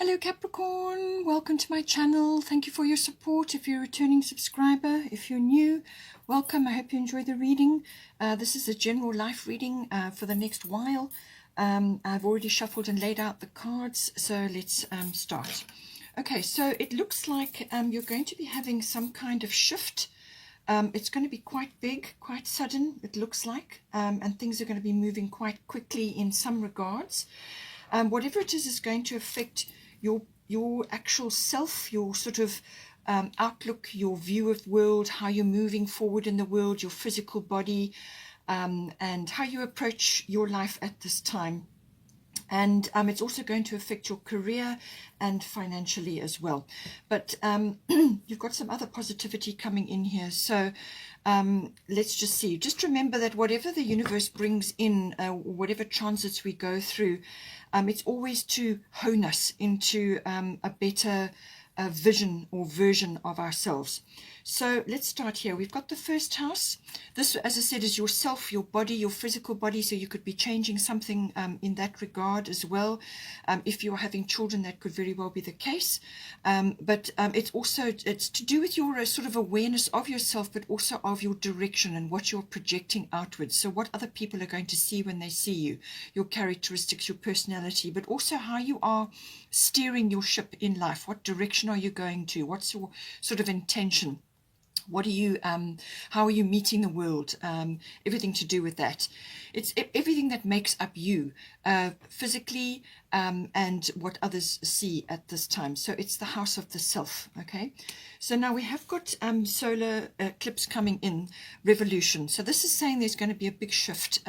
Hello Capricorn, welcome to my channel. Thank you for your support. If you're a returning subscriber, if you're new, welcome. I hope you enjoy the reading. This is a general life reading for the next while. I've already shuffled and laid out the cards, so let's start. Okay, so it looks like you're going to be having some kind of shift. It's going to be quite big, quite sudden, it looks like, and things are going to be moving quite quickly in some regards. Whatever it is going to affect your actual self, your sort of outlook, your view of the world, how you're moving forward in the world, your physical body, and how you approach your life at this time. And it's also going to affect your career and financially as well. But you've got some other positivity coming in here. So let's just see. Just remember that whatever the universe brings in, whatever transits we go through, it's always to hone us into a better vision or version of ourselves. So let's start here. We've got the first house. This, as I said, is yourself, your body, your physical body. So you could be changing something in that regard as well. If you're having children, that could very well be the case. But it's to do with your sort of awareness of yourself, but also of your direction and what you're projecting outwards. So what other people are going to see when they see you, your characteristics, your personality, but also how you are steering your ship in life. What direction are you going to? What's your sort of intention? What are you, how are you meeting the world? Everything to do with that. It's everything that makes up you, physically, and what others see at this time. So it's the house of the self, okay? So now we have got solar eclipse coming in, revolution. So this is saying there's going to be a big shift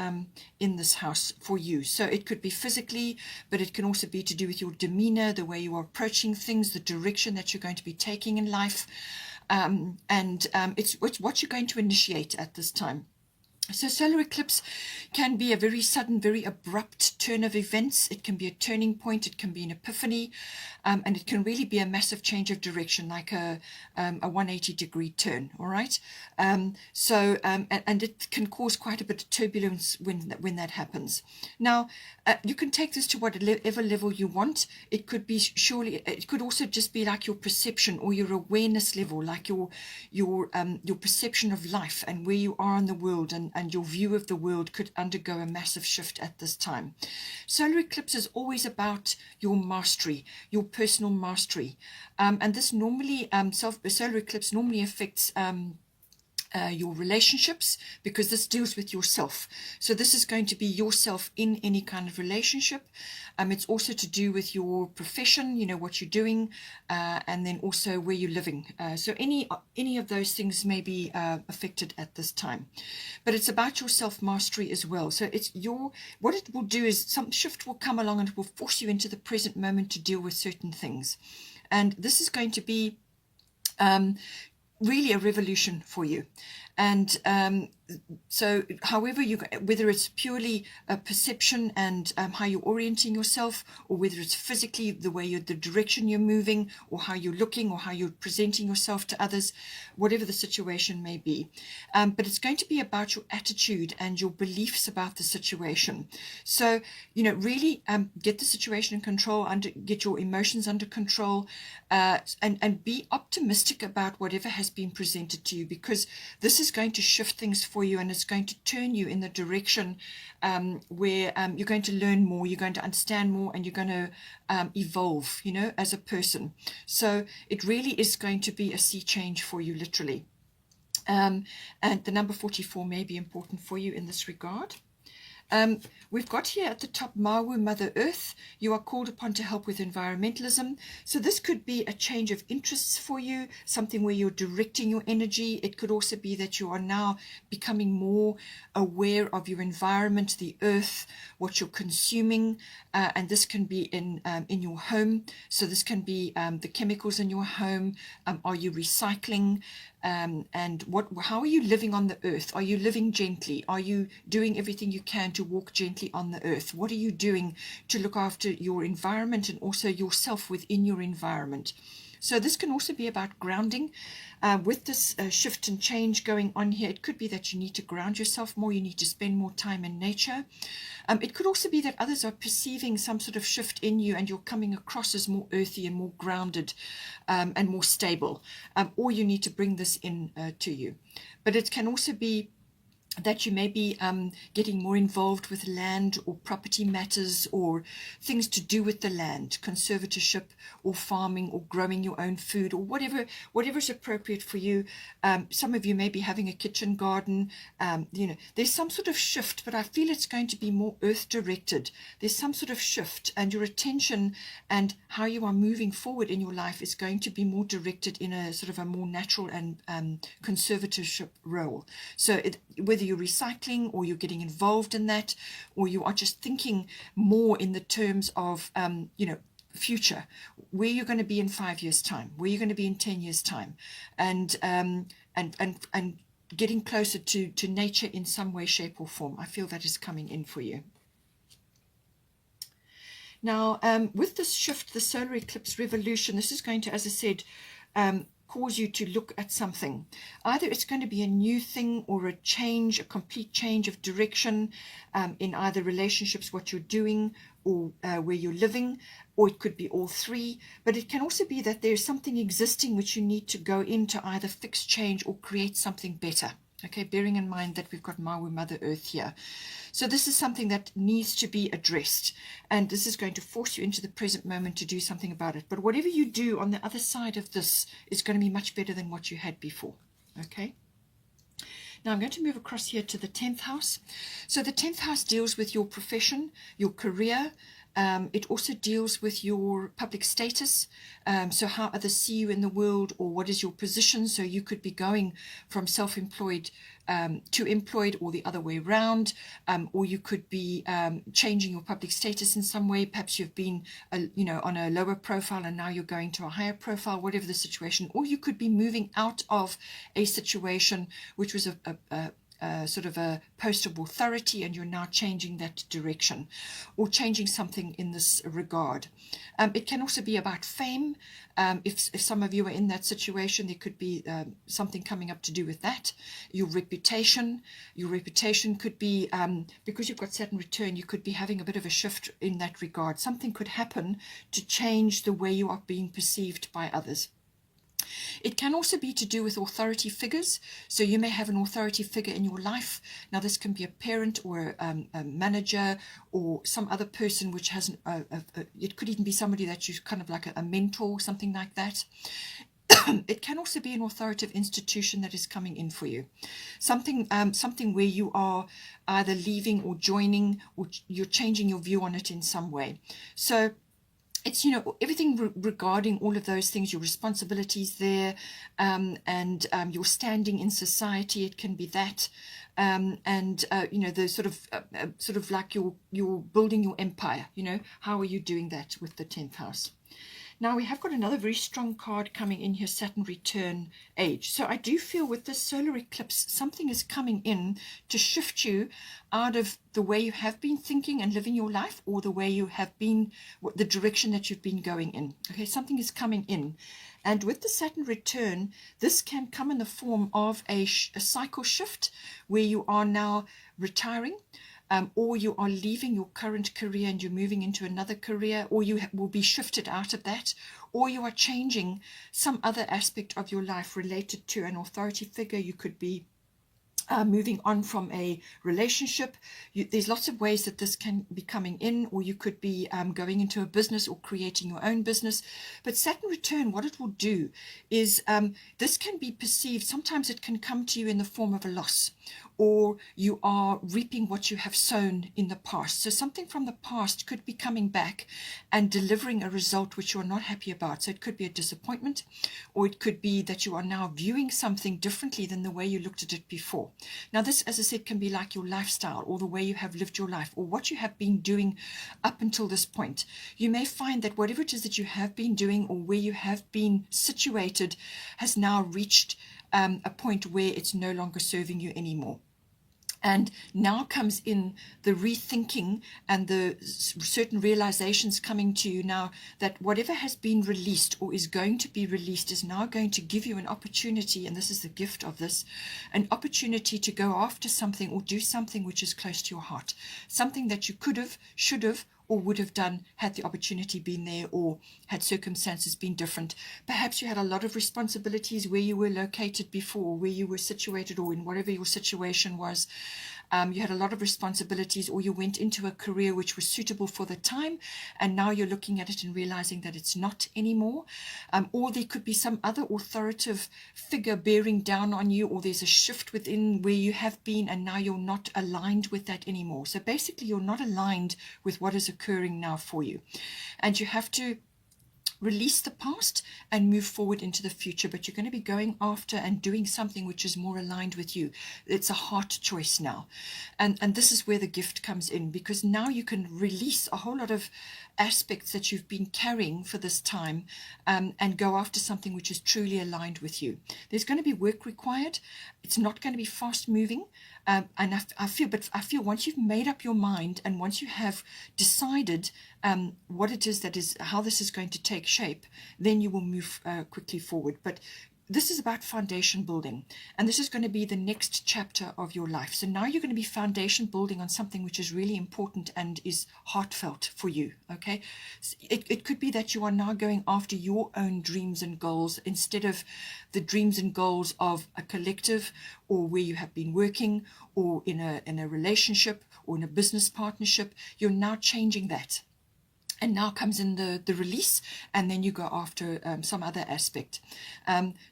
in this house for you. So it could be physically, but it can also be to do with your demeanor, the way you are approaching things, the direction that you're going to be taking in life. It's what you're going to initiate at this time. So solar eclipse can be a very sudden, very abrupt turn of events. It can be a turning point. It can be an epiphany, and it can really be a massive change of direction, like a 180-degree turn. All right. And it can cause quite a bit of turbulence when that happens. Now, you can take this to whatever level you want. It could be it could also just be like your perception or your awareness level, like your perception of life and where you are in the world, and your view of the world could undergo a massive shift at this time. Solar eclipse is always about your mastery, your personal mastery. And this normally, solar eclipse normally affects your relationships, because this deals with yourself. So this is going to be yourself in any kind of relationship. It's also to do with your profession, you know, what you're doing, and then also where you're living. So any of those things may be affected at this time. But it's about your self-mastery as well. So it's what it will do is some shift will come along and it will force you into the present moment to deal with certain things. And this is going to be really a revolution for you. And so however whether it's purely a perception and how you're orienting yourself, or whether it's physically the way the direction you're moving, or how you're looking, or how you're presenting yourself to others, whatever the situation may be, but it's going to be about your attitude and your beliefs about the situation. So, you know, really get the situation in control, get your emotions under control, and be optimistic about whatever has been presented to you, because this is going to shift things for you, and it's going to turn you in the direction where you're going to learn more, you're going to understand more, and you're going to evolve, you know, as a person. So it really is going to be a sea change for you, literally. And the number 44 may be important for you in this regard. We've got here at the top, Mawu, Mother Earth. You are called upon to help with environmentalism. So this could be a change of interests for you, something where you're directing your energy. It could also be that you are now becoming more aware of your environment, the earth, what you're consuming, and this can be in your home. So this can be the chemicals in your home. Are you recycling? And how are you living on the earth? Are you living gently? Are you doing everything you can to walk gently on the earth? What are you doing to look after your environment and also yourself within your environment? So this can also be about grounding. With this shift and change going on here, it could be that you need to ground yourself more, you need to spend more time in nature. It could also be that others are perceiving some sort of shift in you and you're coming across as more earthy and more grounded and more stable, or you need to bring this in to you. But it can also be that you may be getting more involved with land or property matters or things to do with the land, conservatorship or farming or growing your own food or whatever is appropriate for you. Some of you may be having a kitchen garden. There's some sort of shift, but I feel it's going to be more earth directed. There's some sort of shift, and your attention and how you are moving forward in your life is going to be more directed in a sort of a more natural and conservatorship role. So whether you're recycling or you're getting involved in that, or you are just thinking more in the terms of future, where you're going to be in 5 years time, where you're going to be in 10 years time, and getting closer to nature in some way, shape or form. I feel that is coming in for you. Now, with this shift, the solar eclipse revolution, this is going to, as I said, cause you to look at something. Either it's going to be a new thing or a change, a complete change of direction in either relationships, what you're doing, or where you're living, or it could be all three. But it can also be that there's something existing which you need to go into either fix, change, or create something better. Okay, bearing in mind that we've got Maui, Mother Earth here. So this is something that needs to be addressed, and this is going to force you into the present moment to do something about it. But whatever you do on the other side of this is going to be much better than what you had before. Okay. Now I'm going to move across here to the 10th house. So the 10th house deals with your profession, your career. It also deals with your public status, so how others see you in the world, or what is your position. So you could be going from self-employed to employed, or the other way around, or you could be changing your public status in some way. Perhaps you've been on a lower profile and now you're going to a higher profile, whatever the situation. Or you could be moving out of a situation which was sort of a post of authority, and you're now changing that direction or changing something in this regard. It can also be about fame. If some of you are in that situation, there could be something coming up to do with that. Your reputation could be, because you've got Saturn return, you could be having a bit of a shift in that regard. Something could happen to change the way you are being perceived by others. It can also be to do with authority figures. So you may have an authority figure in your life. Now this can be a parent or a manager or some other person which has, it could even be somebody that you kind of like a mentor, something like that. It can also be an authoritative institution that is coming in for you. Something where you are either leaving or joining, or you're changing your view on it in some way. So it's, everything regarding all of those things, your responsibilities there, and your standing in society. It can be that, the sort of like you're building your empire. How are you doing that with the 10th house? Now we have got another very strong card coming in here, Saturn return age. So I do feel with this solar eclipse, something is coming in to shift you out of the way you have been thinking and living your life, or the way you have been, the direction that you've been going in. Okay, something is coming in. And with the Saturn return, this can come in the form of a cycle shift where you are now retiring, or you are leaving your current career and you're moving into another career, or you will be shifted out of that, or you are changing some other aspect of your life related to an authority figure. You could be moving on from a relationship. There's lots of ways that this can be coming in, or you could be going into a business or creating your own business. But Saturn return, what it will do is this can be perceived, sometimes it can come to you in the form of a loss, or you are reaping what you have sown in the past. So something from the past could be coming back and delivering a result which you're not happy about. So it could be a disappointment, or it could be that you are now viewing something differently than the way you looked at it before. Now this, as I said, can be like your lifestyle, or the way you have lived your life, or what you have been doing up until this point. You may find that whatever it is that you have been doing, or where you have been situated, has now reached a point where it's no longer serving you anymore. And now comes in the rethinking and the certain realizations coming to you now that whatever has been released or is going to be released is now going to give you an opportunity, and this is the gift of this, an opportunity to go after something or do something which is close to your heart, something that you could have, should have, or would have done had the opportunity been there or had circumstances been different. Perhaps you had a lot of responsibilities where you were located before, where you were situated, or in whatever your situation was. You had a lot of responsibilities, or you went into a career which was suitable for the time, and now you're looking at it and realizing that it's not anymore. Or there could be some other authoritative figure bearing down on you, or there's a shift within where you have been and now you're not aligned with that anymore. So basically you're not aligned with what is occurring now for you, and you have to release the past and move forward into the future. But you're going to be going after and doing something which is more aligned with you. It's a heart choice now, and this is where the gift comes in, because now you can release a whole lot of aspects that you've been carrying for this time, and go after something which is truly aligned with you. There's going to be work required. It's not going to be fast moving. And I feel once you've made up your mind and once you have decided what it is that is, how this is going to take shape, then you will move quickly forward. But this is about foundation building, and this is going to be the next chapter of your life. So now you're going to be foundation building on something which is really important and is heartfelt for you. Okay, it could be that you are now going after your own dreams and goals instead of the dreams and goals of a collective, or where you have been working, or in a relationship, or in a business partnership. You're now changing that. And now comes in the release, and then you go after some other aspect.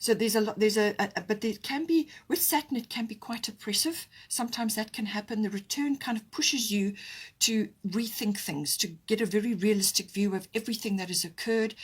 So there's a lot. But there can be, with Saturn, it can be quite oppressive. Sometimes that can happen. The return kind of pushes you to rethink things, to get a very realistic view of everything that has occurred,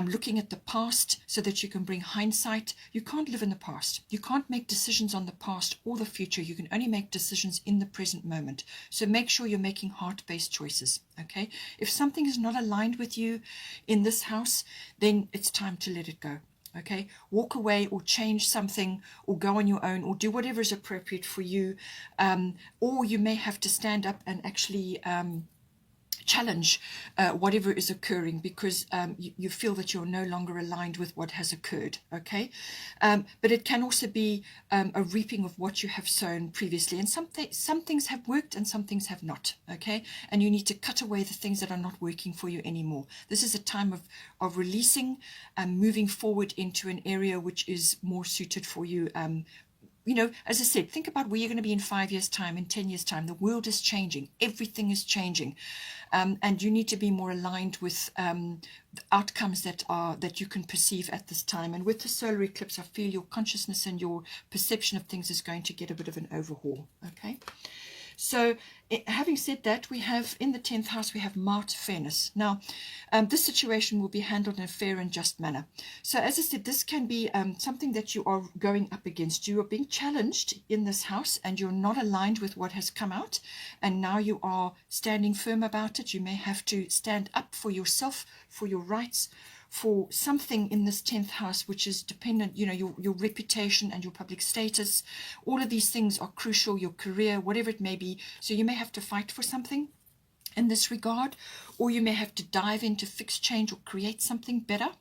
looking at the past so that you can bring hindsight. You can't live in the past. You can't make decisions on the past or the future. You can only make decisions in the present moment. So make sure you're making heart-based choices. Okay, if something is not aligned with you in this house, then it's time to let it go. Okay, walk away, or change something, or go on your own, or do whatever is appropriate for you. Or you may have to stand up and actually challenge whatever is occurring, because you feel that you're no longer aligned with what has occurred. Okay, but it can also be a reaping of what you have sown previously, and some things have worked and some things have not. Okay, and you need to cut away the things that are not working for you anymore. This is a time of releasing and moving forward into an area which is more suited for you. You know, as I said, think about where you're going to be in 5 years' time, in 10 years' time. The world is changing. Everything is changing. And you need to be more aligned with the outcomes that you can perceive at this time. And with the solar eclipse, I feel your consciousness and your perception of things is going to get a bit of an overhaul. Okay. So having said that, we have in the 10th house, we have Mart, fairness. Now, this situation will be handled in a fair and just manner. So as I said, this can be something that you are going up against. You are being challenged in this house, and you're not aligned with what has come out. And now you are standing firm about it. You may have to stand up for yourself, for your rights, for something in this 10th house which is dependent, you know, your reputation and your public status. All of these things are crucial, your career, whatever it may be. So you may have to fight for something in this regard, or you may have to dive in to fix, change, or create something better.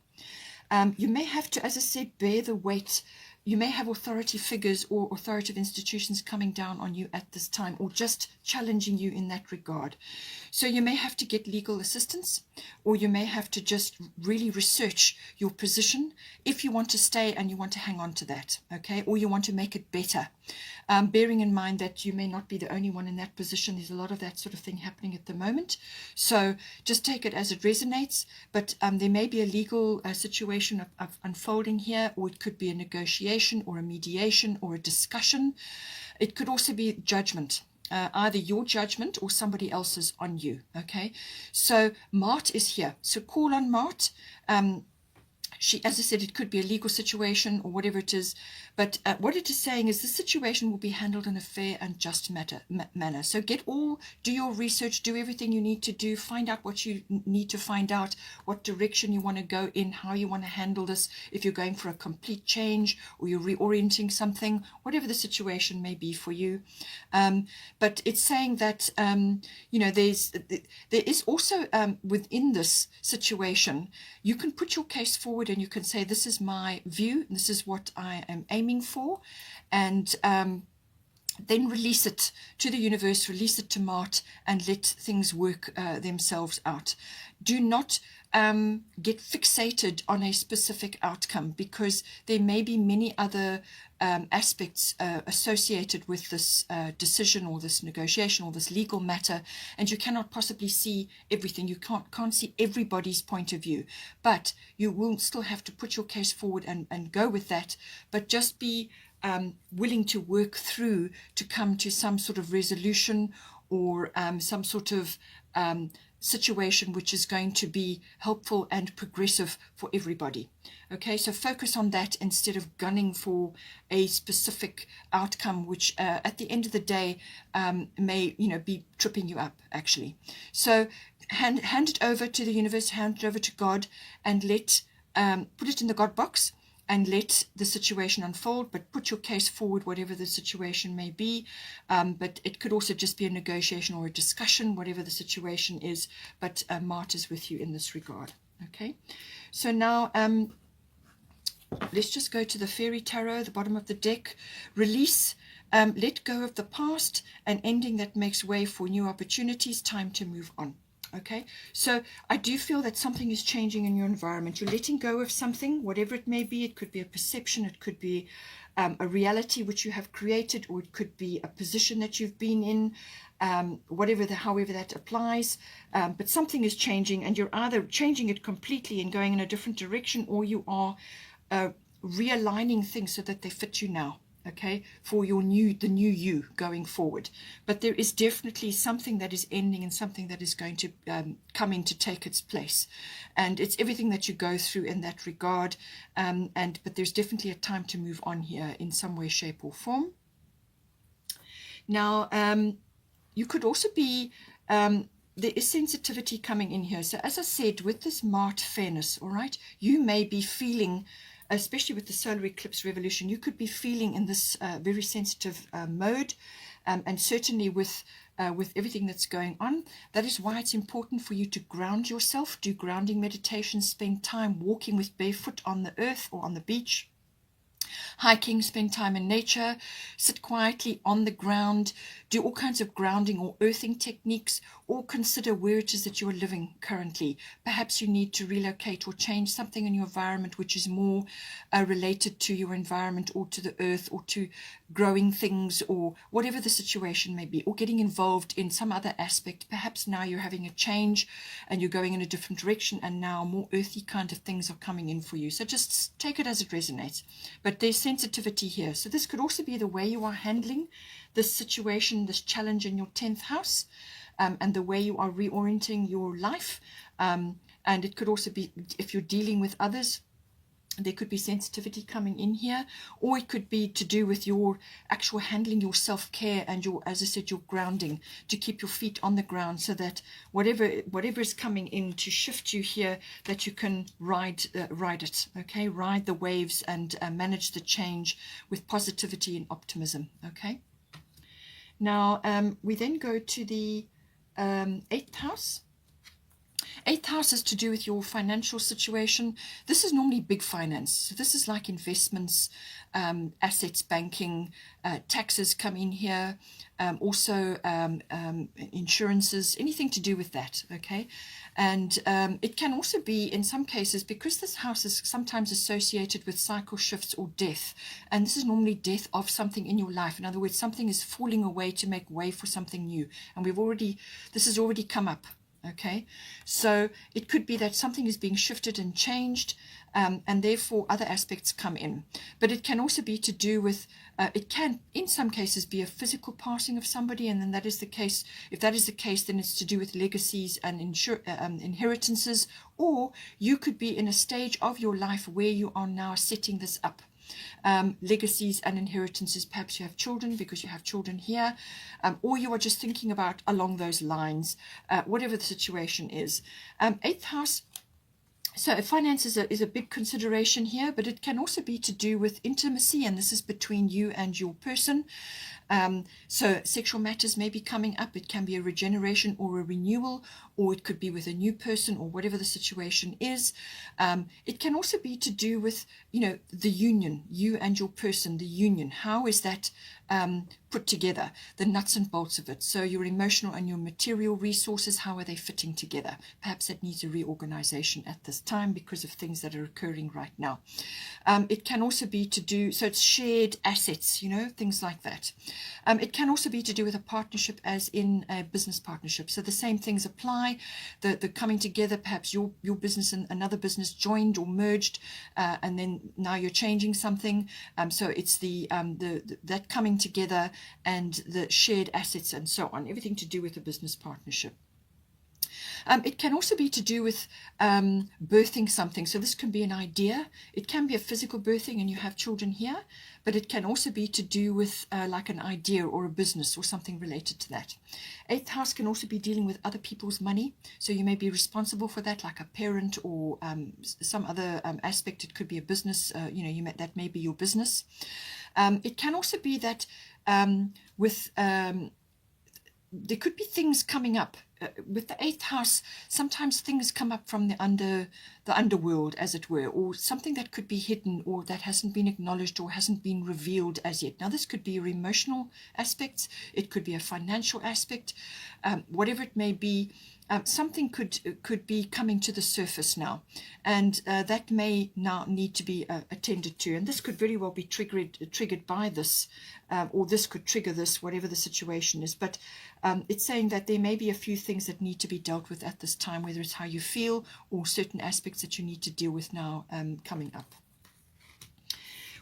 You may have to, as I said, bear the weight. You may have authority figures or authoritative institutions coming down on you at this time, or just challenging you in that regard. So you may have to get legal assistance, or you may have to just really research your position if you want to stay and you want to hang on to that, okay? Or you want to make it better. Bearing in mind that you may not be the only one in that position. There's a lot of that sort of thing happening at the moment. So just take it as it resonates. But there may be a legal situation of unfolding here, or it could be a negotiation or a mediation or a discussion. It could also be judgment. Either your judgment or somebody else's on you. Okay, so Mart is here. So call on Mart. as I said, it could be a legal situation or whatever it is, but what it is saying is the situation will be handled in a fair and just manner. So do your research, do everything you need to do, find out what you need to find out, what direction you want to go in, how you want to handle this, if you're going for a complete change or you're reorienting something, whatever the situation may be for you. But it's saying that, there is also within this situation, you can put your case forward and you can say, this is my view, this is what I am aiming for, and then release it to the universe, release it to Mart, and let things work themselves out. Do not get fixated on a specific outcome, because there may be many other aspects associated with this decision or this negotiation or this legal matter, and you cannot possibly see everything. You can't see everybody's point of view, but you will still have to put your case forward and go with that, but just be willing to work through to come to some sort of resolution or some sort of situation which is going to be helpful and progressive for everybody. Okay, so focus on that instead of gunning for a specific outcome, which at the end of the day may be tripping you up actually. So hand it over to the universe, hand it over to God, and put it in the God box and let the situation unfold, but put your case forward, whatever the situation may be. But it could also just be a negotiation or a discussion, whatever the situation is, but Mart is with you in this regard. Okay, so now let's just go to the Fairy Tarot, the bottom of the deck. Release, let go of the past, an ending that makes way for new opportunities, time to move on. Okay, so I do feel that something is changing in your environment. You're letting go of something, whatever it may be. It could be a perception, it could be a reality which you have created, or it could be a position that you've been in, however that applies. But something is changing, and you're either changing it completely and going in a different direction, or you are realigning things so that they fit you now. Okay, for the new you going forward. But there is definitely something that is ending and something that is going to come in to take its place, and it's everything that you go through in that regard. But there's definitely a time to move on here in some way, shape, or form. Now, you could also be there is sensitivity coming in here. So as I said, with this Mart fairness, all right, you may be feeling, especially with the solar eclipse revolution, you could be feeling in this very sensitive mode, and certainly with everything that's going on. That is why it's important for you to ground yourself, do grounding meditation, spend time walking with barefoot on the earth or on the beach, hiking, spend time in nature, sit quietly on the ground, do all kinds of grounding or earthing techniques, or consider where it is that you are living currently. Perhaps you need to relocate or change something in your environment which is more related to your environment or to the earth or to growing things or whatever the situation may be, or getting involved in some other aspect. Perhaps now you're having a change and you're going in a different direction, and now more earthy kind of things are coming in for you. So just take it as it resonates. But there's sensitivity here. So this could also be the way you are handling this situation, this challenge in your 10th house, and the way you are reorienting your life. And it could also be if you're dealing with others, there could be sensitivity coming in here, or it could be to do with your actual handling, your self-care, and your, as I said, your grounding, to keep your feet on the ground, so that whatever is coming in to shift you here, that you can ride it. Okay, ride the waves and manage the change with positivity and optimism. Okay. Now we then go to the 8th house. 8th house is to do with your financial situation. This is normally big finance. So this is like investments, assets, banking, taxes come in here, also insurances, anything to do with that, okay? And it can also be, in some cases, because this house is sometimes associated with cycle shifts or death, and this is normally death of something in your life. In other words, something is falling away to make way for something new. And this has already come up. Okay, so it could be that something is being shifted and changed, and therefore other aspects come in. But it can also be to do with, it can in some cases be a physical passing of somebody, and then that is the case. If that is the case, then it's to do with legacies and inheritances, or you could be in a stage of your life where you are now setting this up. Legacies and inheritances, perhaps you have children because you have children here, or you are just thinking about along those lines, whatever the situation is. Eighth house, so finance is a big consideration here, but it can also be to do with intimacy, and this is between you and your person. So sexual matters may be coming up. It can be a regeneration or a renewal, or it could be with a new person, or whatever the situation is. It can also be to do with, the union, you and your person, the union. How is that put together, the nuts and bolts of it? So your emotional and your material resources, how are they fitting together? Perhaps that needs a reorganization at this time because of things that are occurring right now. It can also be to do, so it's shared assets, things like that. It can also be to do with a partnership, as in a business partnership. So the same things apply, the coming together, perhaps your business and another business joined or merged, and then now you're changing something. So it's that coming together and the shared assets and so on, everything to do with a business partnership. It can also be to do with birthing something. So this can be an idea. It can be a physical birthing, and you have children here, but it can also be to do with like an idea or a business or something related to that. Eighth house can also be dealing with other people's money. So you may be responsible for that, like a parent or some other aspect. It could be a business, that may be your business. It can also be that there could be things coming up. With the eighth house, sometimes things come up from the underworld, as it were, or something that could be hidden or that hasn't been acknowledged or hasn't been revealed as yet. Now, this could be your emotional aspects. It could be a financial aspect. Whatever it may be, something could be coming to the surface now, and that may now need to be attended to. And this could very well be triggered by this, or this could trigger this, whatever the situation is. But it's saying that there may be a few things that need to be dealt with at this time, whether it's how you feel or certain aspects that you need to deal with now coming up.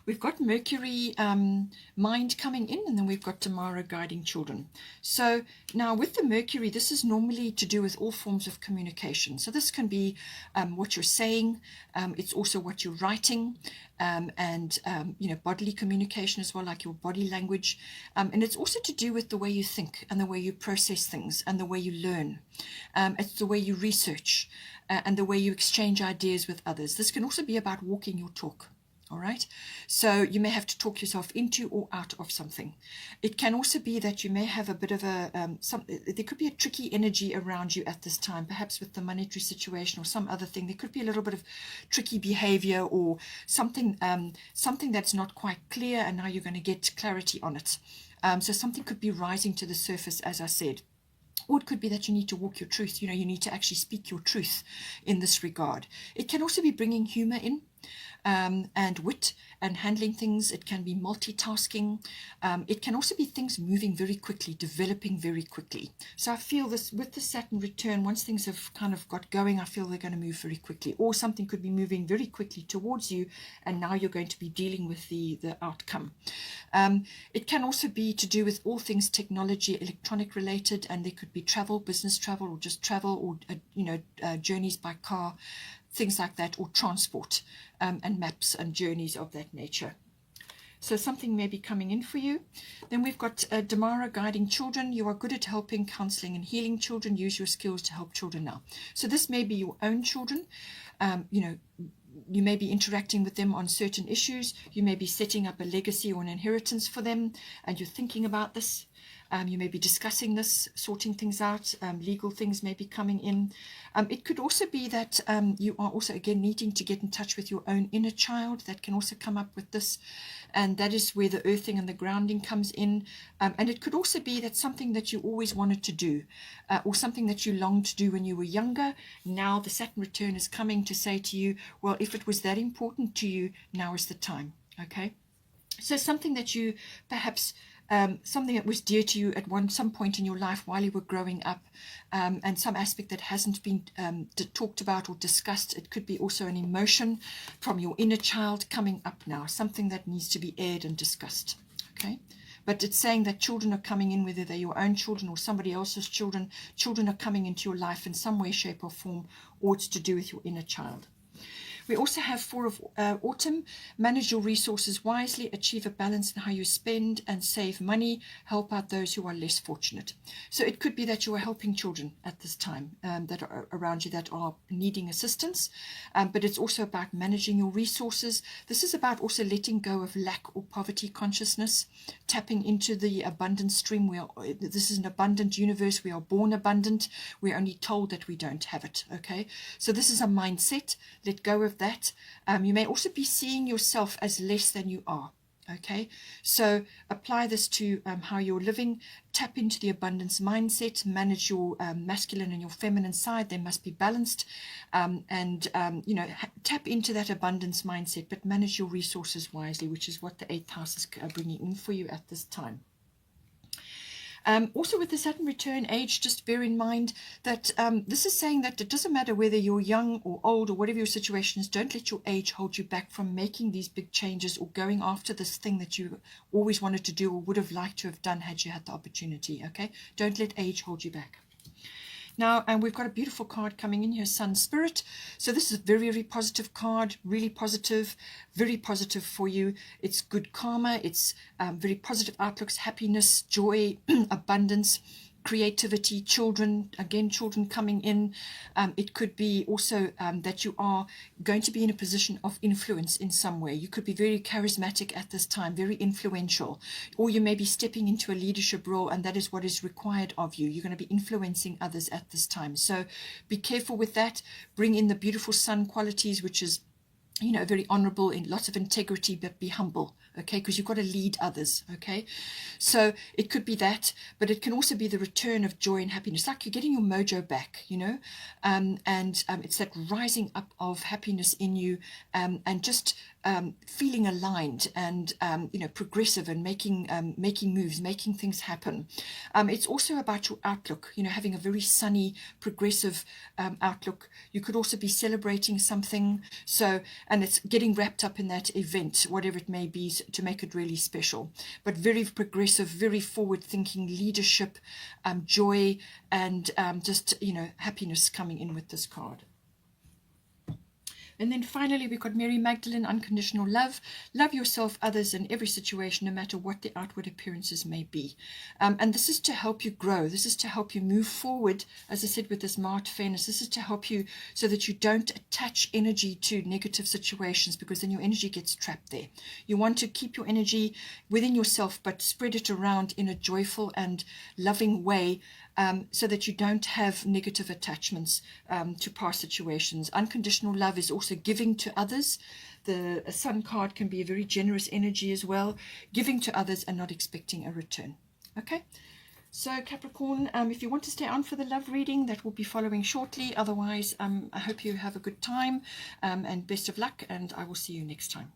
We've got Mercury mind coming in, and then we've got Tamara guiding children. So now with the Mercury, this is normally to do with all forms of communication. So this can be what you're saying. It's also what you're writing, and bodily communication as well, like your body language. And it's also to do with the way you think and the way you process things and the way you learn. It's the way you research and the way you exchange ideas with others. This can also be about walking your talk. All right, so you may have to talk yourself into or out of something. It can also be that you may have a bit of there could be a tricky energy around you at this time, perhaps with the monetary situation or some other thing. There could be a little bit of tricky behavior or something that's not quite clear, and now you're going to get clarity on it. So something could be rising to the surface, as I said. Or it could be that you need to walk your truth. You need to actually speak your truth in this regard. It can also be bringing humor in. And wit and handling things. It can be multitasking. It can also be things moving very quickly, developing very quickly. So I feel this with the Saturn return, once things have kind of got going, I feel they're going to move very quickly. Or something could be moving very quickly towards you, and now you're going to be dealing with the outcome. It can also be to do with all things technology, electronic related, and there could be travel, business travel, or just travel, or journeys by car, things like that, or transport, and maps and journeys of that nature. So something may be coming in for you. Then we've got Damara guiding children. You are good at helping, counseling, and healing children. Use your skills to help children now. So this may be your own children. You may be interacting with them on certain issues. You may be setting up a legacy or an inheritance for them, and you're thinking about this. You may be discussing this, sorting things out. Legal things may be coming in. It could also be that you are also, again, needing to get in touch with your own inner child. That can also come up with this. And that is where the earthing and the grounding comes in. And it could also be that something that you always wanted to do, or something that you longed to do when you were younger. Now the Saturn return is coming to say to you, well, if it was that important to you, now is the time. Okay? So something that you perhaps something that was dear to you at some point in your life while you were growing up, and some aspect that hasn't been talked about or discussed. It could be also an emotion from your inner child coming up now, something that needs to be aired and discussed. Okay, but it's saying that children are coming in, whether they're your own children or somebody else's children. Children are coming into your life in some way, shape or form, or it's to do with your inner child. We also have 4 of autumn. Manage your resources wisely, achieve a balance in how you spend and save money, help out those who are less fortunate. So it could be that you are helping children at this time that are around you that are needing assistance, but it's also about managing your resources. This is about also letting go of lack or poverty consciousness, tapping into the abundance stream. This is an abundant universe. We are born abundant. We're only told that we don't have it. Okay, so this is a mindset. Let go of that. You may also be seeing yourself as less than you are. Okay, so apply this to how you're living. Tap into the abundance mindset. Manage your masculine and your feminine side. They must be balanced, tap into that abundance mindset, but manage your resources wisely, which is what the 8th house is bringing in for you at this time. Also with the Saturn return age, just bear in mind that this is saying that it doesn't matter whether you're young or old or whatever your situation is, don't let your age hold you back from making these big changes or going after this thing that you always wanted to do or would have liked to have done had you had the opportunity. Okay, don't let age hold you back. Now, and we've got a beautiful card coming in here, Sun Spirit. So this is a very, very positive card, really positive, very positive for you. It's good karma. It's very positive outlooks, happiness, joy, abundance, creativity, children, again, children coming in. It could be also that you are going to be in a position of influence in some way. You could be very charismatic at this time, very influential, or you may be stepping into a leadership role, and that is what is required of you. You're going to be influencing others at this time. So be careful with that. Bring in the beautiful sun qualities, which is, you know, very honorable, in lots of integrity, but be humble, okay, because you've got to lead others. Okay, so it could be that, but it can also be the return of joy and happiness, like you're getting your mojo back, you know, it's that rising up of happiness in you, and just feeling aligned and progressive and making moves, making things happen. It's also about your outlook, you know, having a very sunny, progressive outlook. You could also be celebrating something, so, and it's getting wrapped up in that event, whatever it may be, to make it really special. But very progressive, very forward-thinking leadership, joy, and just, you know, happiness coming in with this card. And then finally, we've got Mary Magdalene, unconditional love. Love yourself, others, in every situation, no matter what the outward appearances may be. And this is to help you grow. This is to help you move forward, as I said, with this Mars Venus. This is to help you so that you don't attach energy to negative situations, because then your energy gets trapped there. You want to keep your energy within yourself, but spread it around in a joyful and loving way, so that you don't have negative attachments to past situations. Unconditional love is also giving to others. The Sun card can be a very generous energy as well, giving to others and not expecting a return. Okay, so Capricorn, if you want to stay on for the love reading, that will be following shortly. Otherwise, I hope you have a good time, and best of luck, and I will see you next time.